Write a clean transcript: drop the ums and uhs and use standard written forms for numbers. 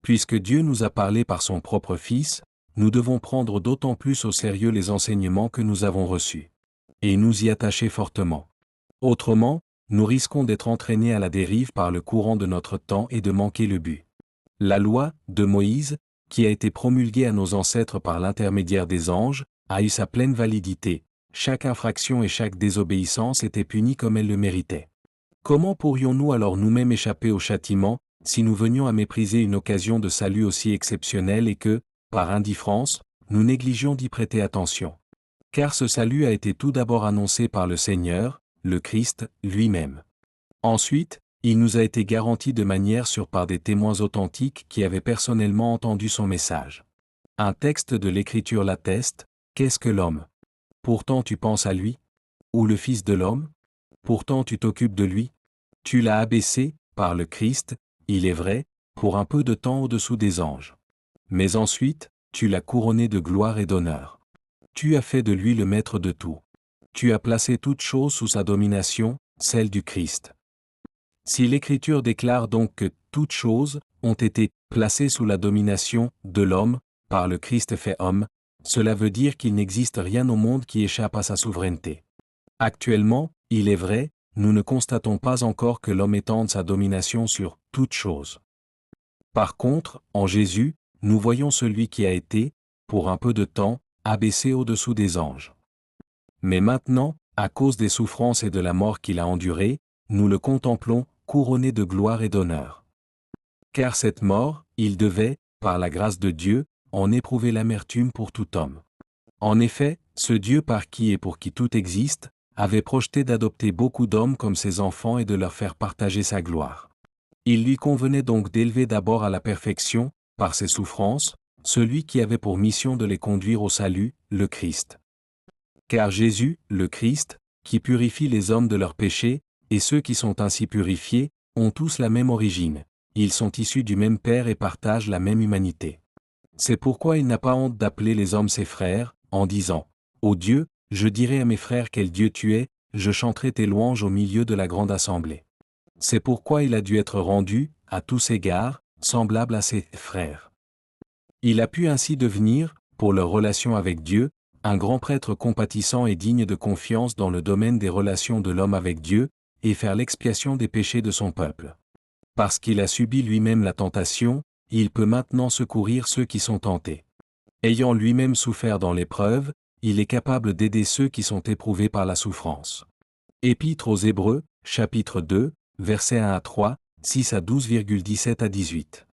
Puisque Dieu nous a parlé par son propre Fils, nous devons prendre d'autant plus au sérieux les enseignements que nous avons reçus. Et nous y attacher fortement. Autrement, nous risquons d'être entraînés à la dérive par le courant de notre temps et de manquer le but. La loi, de Moïse, qui a été promulguée à nos ancêtres par l'intermédiaire des anges, a eu sa pleine validité. Chaque infraction et chaque désobéissance était punie comme elle le méritait. Comment pourrions-nous alors nous-mêmes échapper au châtiment, si nous venions à mépriser une occasion de salut aussi exceptionnelle et que, par indifférence, nous négligions d'y prêter attention? Car ce salut a été tout d'abord annoncé par le Seigneur, le Christ, lui-même. Ensuite, il nous a été garanti de manière sûre par des témoins authentiques qui avaient personnellement entendu son message. Un texte de l'Écriture l'atteste, qu'est-ce que l'homme? Pourtant tu penses à lui? Ou le Fils de l'homme? Pourtant tu t'occupes de lui? Tu l'as abaissé, par le Christ, il est vrai, pour un peu de temps au-dessous des anges. Mais ensuite, tu l'as couronné de gloire et d'honneur. Tu as fait de lui le maître de tout. Tu as placé toute chose sous sa domination, celle du Christ. Si l'Écriture déclare donc que toutes choses ont été placées sous la domination de l'homme, par le Christ fait homme, cela veut dire qu'il n'existe rien au monde qui échappe à sa souveraineté. Actuellement, il est vrai, nous ne constatons pas encore que l'homme étende sa domination sur toutes choses. Par contre, en Jésus, nous voyons celui qui a été, pour un peu de temps, abaissé au-dessous des anges. Mais maintenant, à cause des souffrances et de la mort qu'il a endurée, nous le contemplons, couronné de gloire et d'honneur. Car cette mort, il devait, par la grâce de Dieu, en éprouver l'amertume pour tout homme. En effet, ce Dieu par qui et pour qui tout existe, avait projeté d'adopter beaucoup d'hommes comme ses enfants et de leur faire partager sa gloire. Il lui convenait donc d'élever d'abord à la perfection, par ses souffrances, celui qui avait pour mission de les conduire au salut, le Christ. Car Jésus, le Christ, qui purifie les hommes de leurs péchés, et ceux qui sont ainsi purifiés, ont tous la même origine. Ils sont issus du même Père et partagent la même humanité. C'est pourquoi il n'a pas honte d'appeler les hommes ses frères, en disant « Ô Dieu, je dirai à mes frères quel Dieu tu es, je chanterai tes louanges au milieu de la grande assemblée. » C'est pourquoi il a dû être rendu, à tous égards, semblable à ses frères. Il a pu ainsi devenir, pour leur relation avec Dieu, un grand prêtre compatissant et digne de confiance dans le domaine des relations de l'homme avec Dieu, et faire l'expiation des péchés de son peuple. Parce qu'il a subi lui-même la tentation, il peut maintenant secourir ceux qui sont tentés. Ayant lui-même souffert dans l'épreuve, il est capable d'aider ceux qui sont éprouvés par la souffrance. Épître aux Hébreux, chapitre 2, versets 1 à 3, 6 à 12,17 à 18.